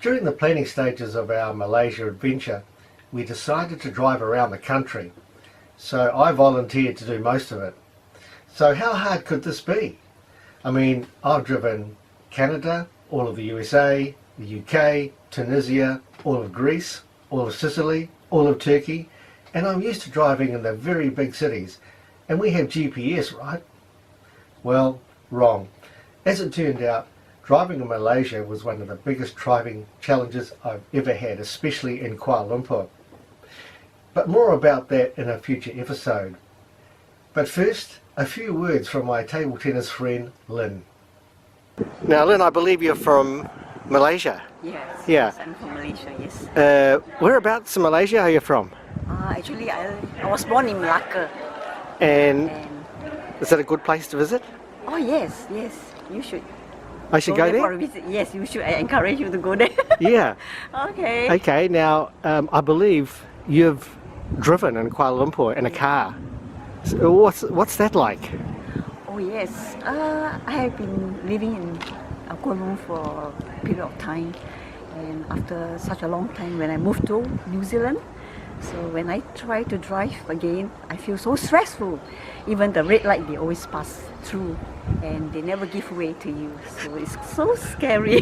During the planning stages of our Malaysia adventure, we decided to drive around the country, so I volunteered to do most of it. So how hard could this be? I mean, I've driven Canada, all of the USA, the UK, Tunisia, all of Greece, all of Sicily, all of Turkey, and I'm used to driving in the very big cities, and we have GPS, right? Well, wrong. As it turned out, driving in Malaysia was one of the biggest driving challenges I've ever had, especially in Kuala Lumpur. But more about that in a future episode. But first, a few words from my table tennis friend, Lynn. Now, Lynn, I believe you're from Malaysia? Yes, Yeah. yes, I'm from Malaysia, yes. Whereabouts in Malaysia are you from? Actually, I was born in Malacca. And is that a good place to visit? Oh, yes, yes, you should. I should go there? For a visit. Yes, you should. I encourage you to go there. Yeah. Okay. Okay, now, I believe you've driven in Kuala Lumpur in a car. So what's that like? Oh, yes. I have been living in Kuala Lumpur for a period of time. And after such a long time, when I moved to New Zealand, so when I try to drive again, I feel so stressful. Even the red light, they always pass through and they never give way to you. So it's so scary.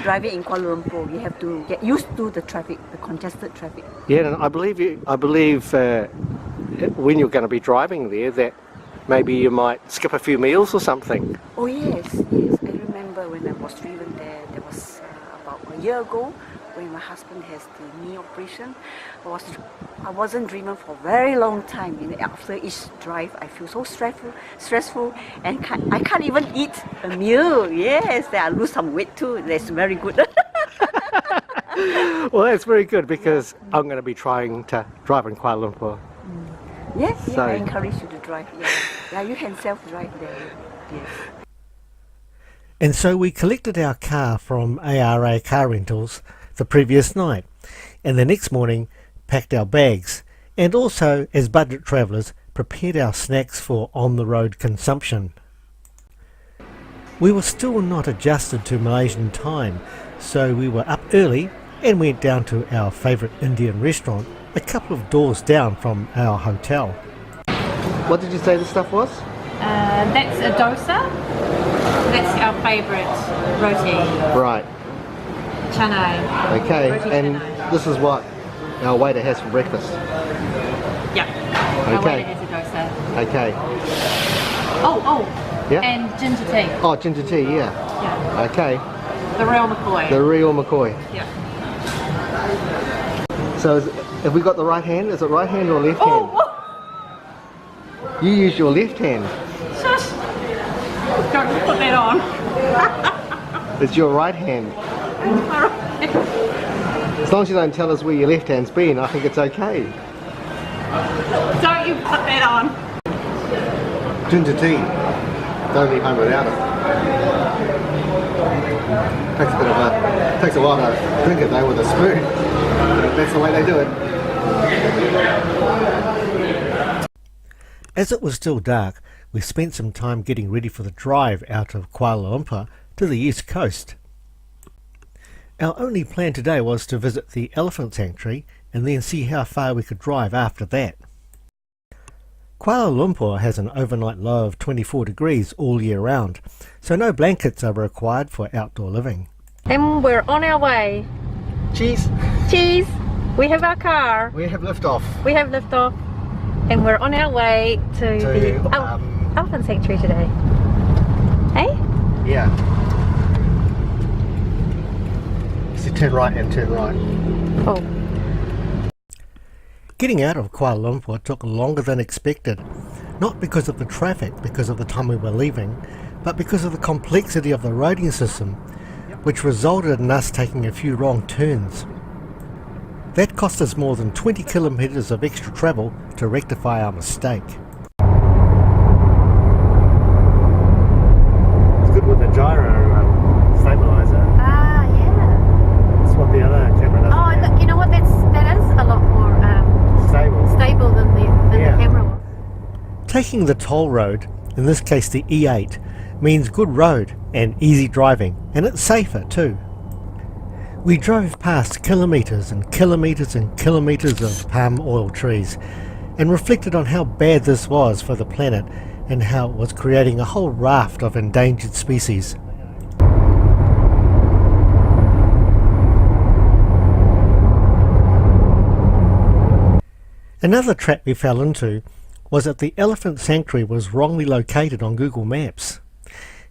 Driving in Kuala Lumpur, you have to get used to the traffic, the congested traffic. Yeah, and I believe when you're going to be driving there that maybe you might skip a few meals or something. Oh yes, yes. I remember when I was driven there, there was about a year ago when my husband has the knee operation. I wasn't driven for a very long time. And after each drive, I feel so stressful, and I can't even eat a meal. Yes, I lose some weight too. That's very good. Well, that's very good because I'm going to be trying to drive in Kuala Lumpur. Yes, So, I encourage you to drive. Yeah, you can self-drive there. Yes. And so we collected our car from ARA Car Rentals the previous night, and the next morning packed our bags, and also, as budget travellers, prepared our snacks for on-the-road consumption. We were still not adjusted to Malaysian time, so we were up early and went down to our favourite Indian restaurant a couple of doors down from our hotel. What did you say the stuff was? That's a dosa. That's our favourite roti. Right. Chane. Okay, Roti and chane. this is what our waiter has for breakfast. Yeah. Our Okay. waiter has a dosa. Okay. Oh. Yeah. And ginger tea. Oh, ginger tea, yeah. Yeah. Okay. The real McCoy. The real McCoy. Yeah. So have we got the right hand? Is it right hand or left hand? Oh. You use your left hand. Shush. Don't put that on. It's your right hand. Alright. As long as you don't tell us where your left hand's been, I think it's okay. Don't you put that on. Ginger tea. Don't leave home without it. Takes a while to drink it though with a spoon. That's the way they do it. As it was still dark, we spent some time getting ready for the drive out of Kuala Lumpur to the east coast. Our only plan today was to visit the elephant sanctuary and then see how far we could drive after that. Kuala Lumpur has an overnight low of 24 degrees all year round, so no blankets are required for outdoor living. And we're on our way. Cheese! Cheese! We have our car. We have liftoff. We have liftoff. And we're on our way to the elephant sanctuary today. Hey? Yeah. So turn right and turn right. Oh. Getting out of Kuala Lumpur took longer than expected, not because of the traffic, because of the time we were leaving, but because of the complexity of the roading system, which resulted in us taking a few wrong turns. That cost us more than 20 kilometres of extra travel to rectify our mistake. It's good with the gyro stabiliser. Ah, yeah. That's what the other camera does. Oh, and you know what? That is a lot more stable than the camera one. Taking the toll road, in this case the E8, means good road and easy driving, and it's safer too. We drove past kilometres and kilometres and kilometres of palm oil trees and reflected on how bad this was for the planet and how it was creating a whole raft of endangered species. Another trap we fell into was that the elephant sanctuary was wrongly located on Google Maps.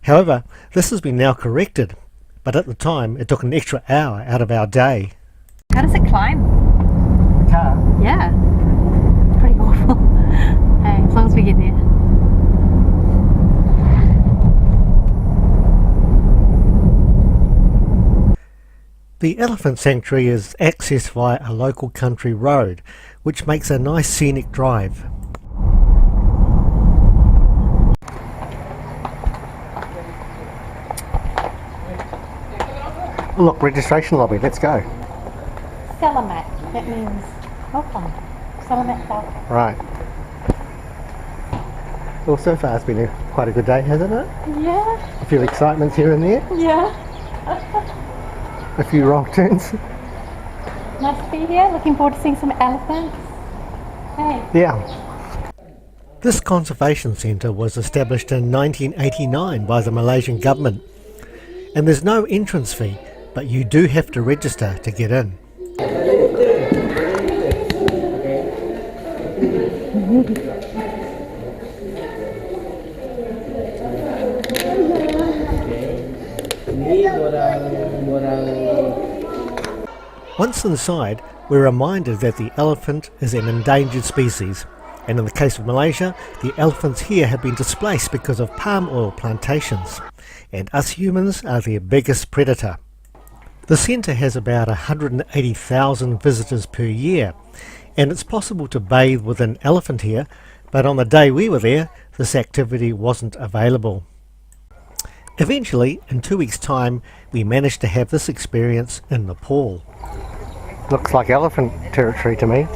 However, this has been now corrected, but at the time it took an extra hour out of our day. How does it climb? The car? Yeah. Pretty awful. Hey, as long as we get there. The elephant sanctuary is accessed via a local country road, which makes a nice scenic drive. Look, registration lobby, let's go. Selamat. That means welcome. Selamat datang. Right. Well, so far it's been quite a good day, hasn't it? Yeah. A few excitements here and there, Yeah. a few wrong turns. Nice to be here. Looking forward to seeing some elephants. Hey. Yeah. This conservation centre was established in 1989 by the Malaysian government, and there's no entrance fee, but you do have to register to get in. Once inside, we're reminded that the elephant is an endangered species, and in the case of Malaysia, the elephants here have been displaced because of palm oil plantations, and us humans are their biggest predator. The centre has about 180,000 visitors per year, and it's possible to bathe with an elephant here, but on the day we were there, this activity wasn't available. Eventually, in 2 weeks' time, we managed to have this experience in Nepal. Looks like elephant territory to me.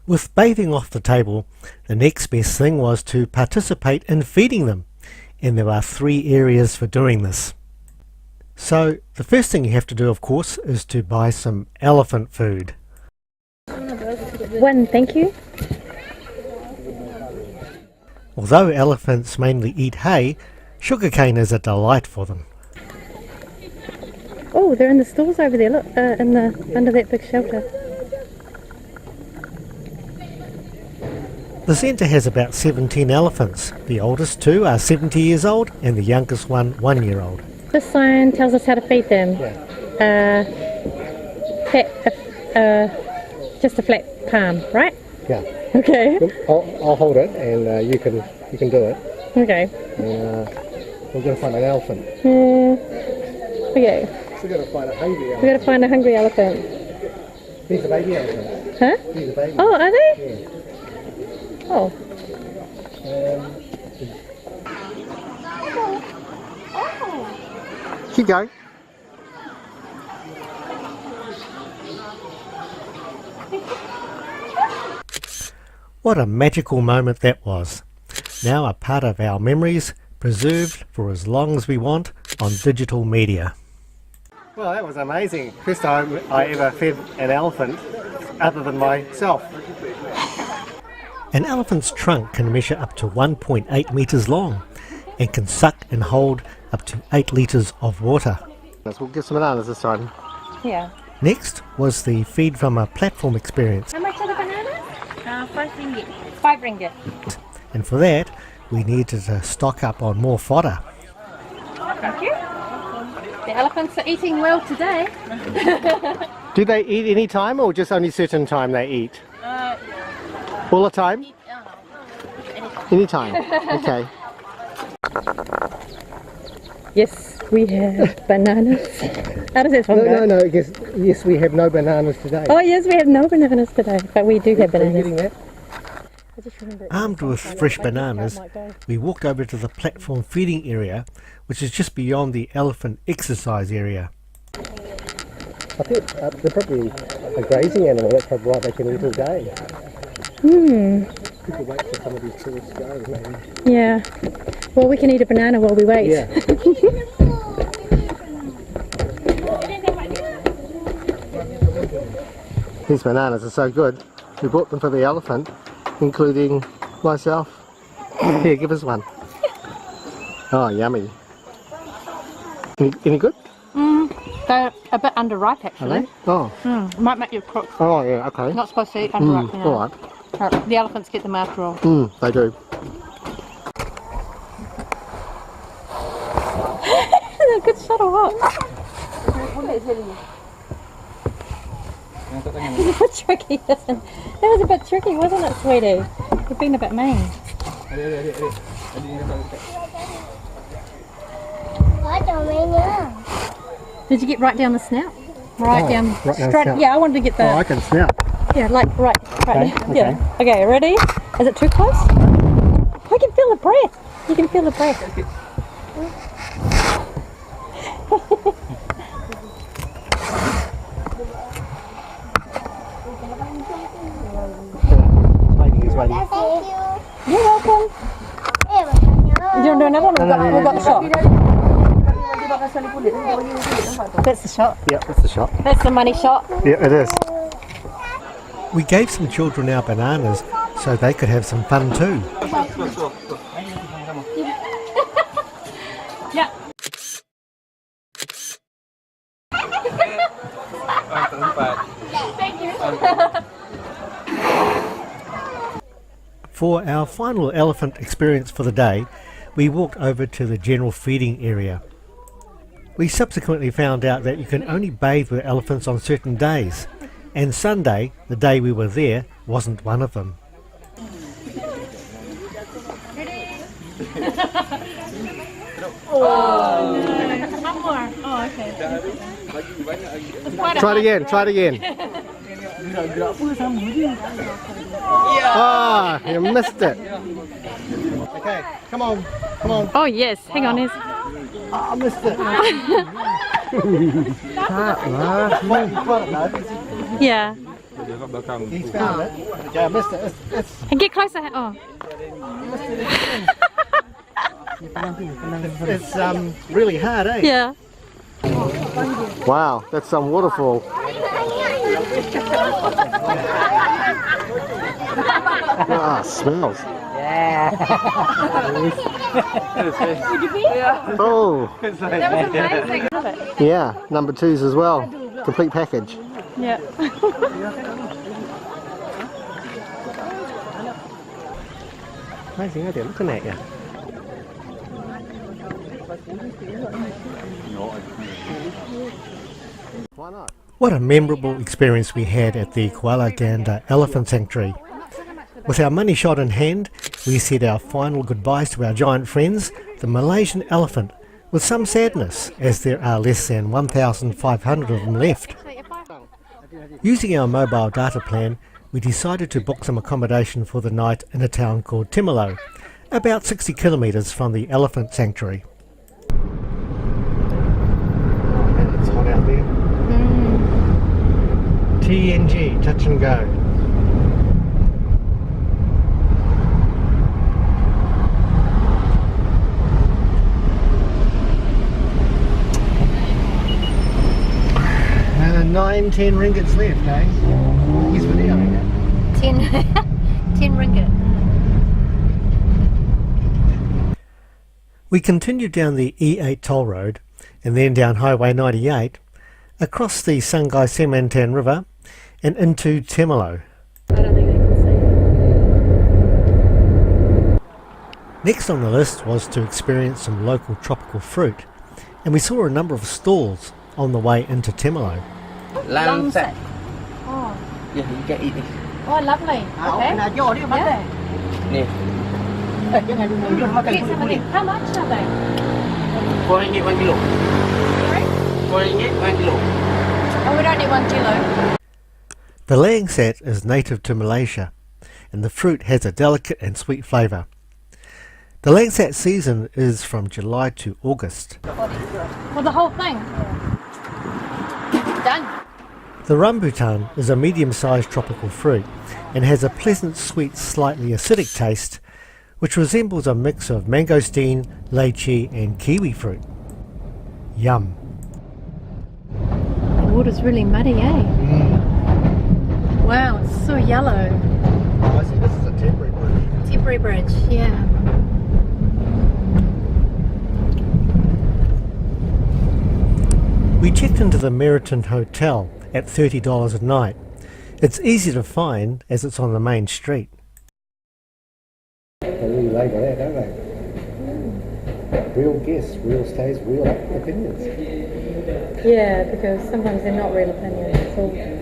With bathing off the table, the next best thing was to participate in feeding them, and there are 3 areas for doing this. So, the first thing you have to do, of course, is to buy some elephant food. 1, thank you. Although elephants mainly eat hay, sugarcane is a delight for them. Oh, they're in the stalls over there. Look, under that big shelter. The centre has about 17 elephants. The oldest 2 are 70 years old and the youngest one 1 year old. This sign tells us how to feed them. Yeah. Just a flat palm, right? Yeah. Okay. I'll hold it and you can do it. Okay. We're going to find an elephant. Okay. We're going to find a hungry elephant. We've got to find a hungry elephant. These are baby elephants. Huh? These are baby. Oh, are they? Yeah. Oh. Keep going. What a magical moment that was. Now a part of our memories, preserved for as long as we want on digital media. Well, that was amazing. First time I ever fed an elephant other than myself. An elephant's trunk can measure up to 1.8 metres long and can suck and hold up to 8 litres of water. We'll get some bananas this time. Yeah. Next was the feed from a platform experience. How much are the bananas? 5 ringgit. 5 ringgit. And for that, we needed to stock up on more fodder. Thank you. The elephants are eating well today. Do they eat any time or just only certain time they eat? All the time? Any time. Okay. Yes, we have bananas. How does that sound? No. Yes, we have no bananas today. Oh yes, we have no bananas today, but we do have Are you bananas. getting that? I just remember Armed with fresh bananas, we walked over to the platform feeding area, which is just beyond the elephant exercise area. I think they're probably a grazing animal, that's probably why they can eat all day. People wait for some of these tourists to go, maybe. Yeah. Well, we can eat a banana while we wait. Yeah. These bananas are so good. We bought them for the elephant, including myself. Here, give us one. Oh, yummy. Any good? They're a bit underripe Are actually. they? Oh. Might make you crook. Oh, yeah, okay. Not supposed to eat underripe, you know. All right. The elephants get them after all. They do. A good shot or what? He's a bit tricky, isn't it? That was a bit tricky, wasn't it, sweetie? You've been a bit mean. Did you get right down the snout? Right down right down straight. snout. Yeah, I wanted to get the. Oh, I can smell. Yeah, like right. Okay, Yeah. Okay, ready? Is it too close? I can feel the breath. You can feel the breath. He's waiting. You're welcome. Do you want to do another one? We've got the shot. That's the shot. Yeah, that's the shot. That's the money shot. Yeah, it is. We gave some children our bananas so they could have some fun too. Yeah. Thank you. For our final elephant experience for the day, we walked over to the general feeding area. We subsequently found out that you can only bathe with elephants on certain days, and Sunday, the day we were there, wasn't one of them. One more. Oh, okay. Try it again, try it again. Ah, you missed it. Okay, come on, come on. Oh yes, hang on. I missed it. Yeah. He's found it. Okay, I missed it. And get closer. Oh. It's really hard, eh? Yeah. Wow, that's some waterfall. Ah, smells. Oh. That was amazing. Yeah, number 2s as well. Complete package. Yeah. Amazing idea, looking at you. Why not? What a memorable experience we had at the Kuala Lumpur Elephant Sanctuary. With our money shot in hand, we said our final goodbyes to our giant friends, the Malaysian elephant, with some sadness, as there are less than 1,500 of them left. Using our mobile data plan, we decided to book some accommodation for the night in a town called Temerloh, about 60 kilometres from the elephant sanctuary. And it's hot out there. TNG, touch and go. And 9-10 ringgits left, eh? He's videoing it. 10 ringgit. We continued down the E8 toll road and then down Highway 98, across the Sungai Semantan River and into Temerloh. I don't think they can see. Next on the list was to experience some local tropical fruit, and we saw a number of stalls on the way into Temerloh. Langsat. Oh. Yeah, you can eat this. Oh, lovely. Okay. Nè. Get some of these. How much are they? RM4 1 kilo. Sorry? RM4 1 kilo. Oh, we don't need 1 kilo. The langsat is native to Malaysia, and the fruit has a delicate and sweet flavour. The langsat season is from July to August. Well, the whole thing. Done. The rambutan is a medium-sized tropical fruit and has a pleasant, sweet, slightly acidic taste, which resembles a mix of mangosteen, lychee and kiwi fruit. Yum. The water's really muddy, eh? Wow, it's so yellow. Oh, I see. This is a temporary bridge. Temporary bridge, yeah. We checked into the Meriton Hotel at $30 a night. It's easy to find as it's on the main street. They really labour that, don't they? Real guests, real stays, real opinions. Yeah, because sometimes they're not real opinions. It's all nonsense.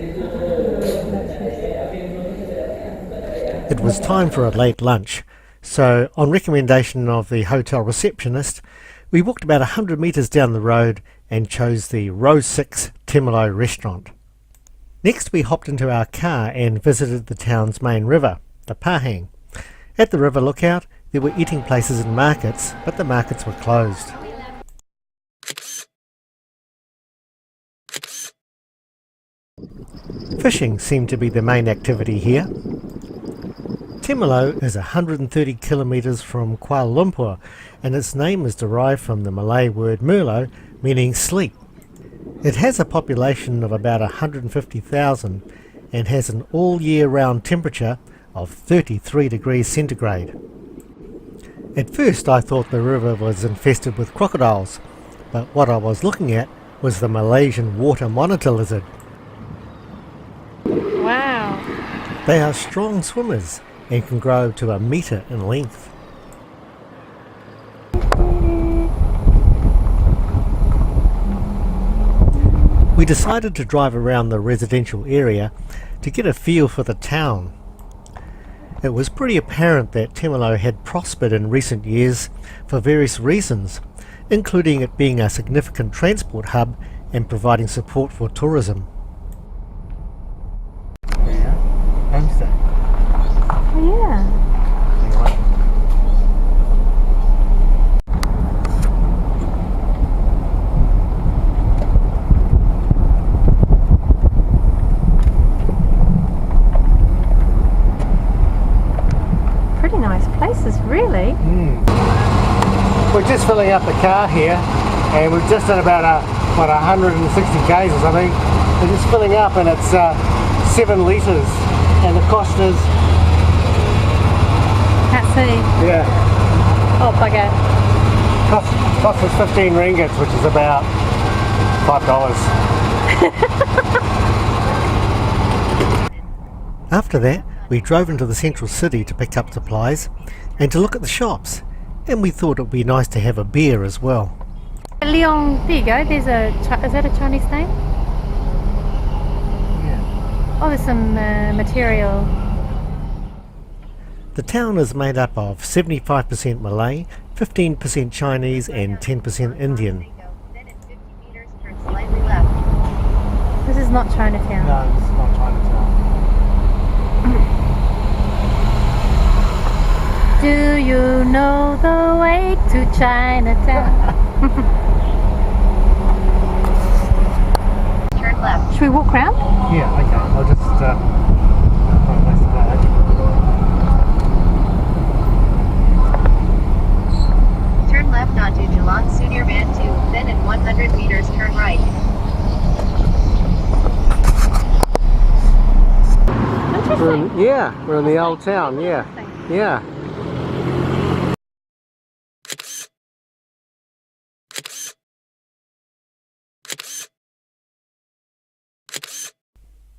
It was time for a late lunch, so on recommendation of the hotel receptionist, we walked about 100 metres down the road and chose the Row 6 Temerloh restaurant. Next we hopped into our car and visited the town's main river, the Pahang. At the river lookout there were eating places and markets, but the markets were closed. Fishing seemed to be the main activity here. Temerloh is 130 kilometres from Kuala Lumpur, and its name is derived from the Malay word merlot, meaning sleep. It has a population of about 150,000 and has an all year round temperature of 33 degrees centigrade. At first I thought the river was infested with crocodiles, but what I was looking at was the Malaysian water monitor lizard. Wow. They are strong swimmers and can grow to 1 metre in length. We decided to drive around the residential area to get a feel for the town. It was pretty apparent that Temerloh had prospered in recent years for various reasons, including it being a significant transport hub and providing support for tourism. Homestay. Oh, yeah. Pretty nice places, really. We're just filling up the car here, and we've just done about 160 k's or something. We're just filling up, and it's 7 litres, and the cost is... Can't see. Yeah. Oh, bugger. Cost us 15 ringgits, which is about $5. After that, we drove into the central city to pick up supplies and to look at the shops, and we thought it would be nice to have a beer as well. Leon, there you go. There's is that a Chinese name? Yeah. Oh, there's some material. The town is made up of 75% Malay, 15% Chinese and 10% Indian. This is not Chinatown. No, this is not Chinatown. Do you know the way to Chinatown? Turn left. Should we walk round? Yeah, okay. I'll just find a place to park. Turn left onto Jalan Sudirman 2, then in 100 meters turn right. Interesting. We're in the old town, yeah. Yeah.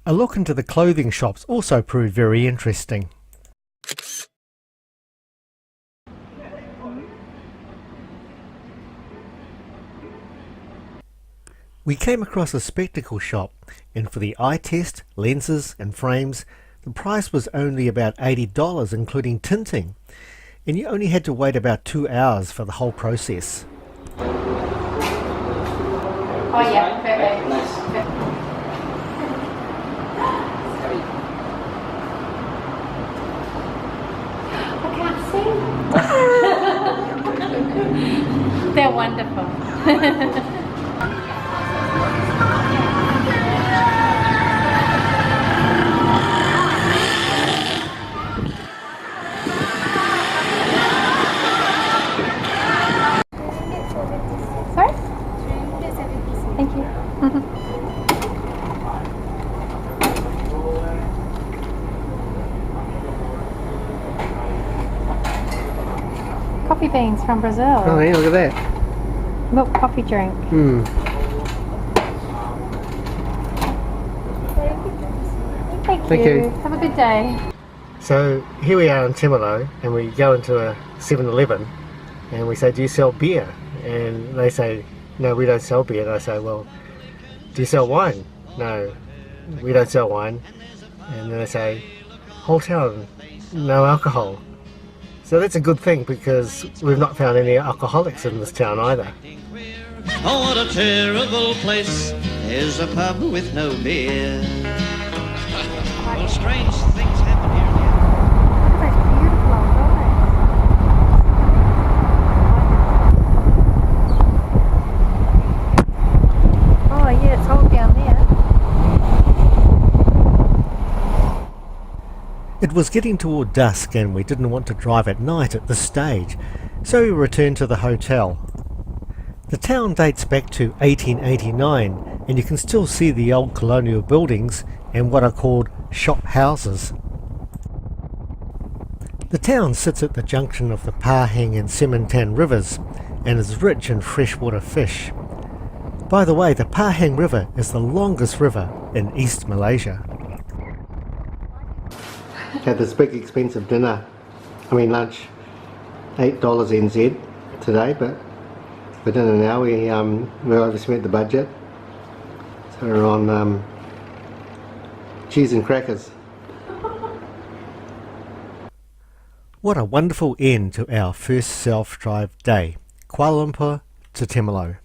A look into the clothing shops also proved very interesting. We came across a spectacle shop, and for the eye test, lenses and frames, the price was only about $80 including tinting, and you only had to wait about 2 hours for the whole process. Oh yeah, perfect. I can't see. They're wonderful. Sorry? Thank you. coffee beans from Brazil. Oh, yeah, look at that. Milk coffee drink. Hmm. Thank you. Have a good day. So here we are in Temerloh, and we go into a 7-Eleven and we say, do you sell beer? And they say, no, we don't sell beer. And I say, well, do you sell wine? No, we don't sell wine. And then they say, whole town, no alcohol. So that's a good thing, because we've not found any alcoholics in this town either. Oh, what a terrible place. There's a pub with no beer. Well, strange things happen here. Oh yeah, it's all down there. It was getting toward dusk and we didn't want to drive at night at this stage, so we returned to the hotel. The town dates back to 1889, and you can still see the old colonial buildings and what are called shop houses. The town sits at the junction of the Pahang and Sementan rivers and is rich in freshwater fish. By the way, the Pahang River is the longest river in East Malaysia. Had this big expensive lunch, $8 NZ today, but for dinner now we overspent the budget, so we're on cheese and crackers. What a wonderful end to our first self-drive day, Kuala Lumpur to Temerloh.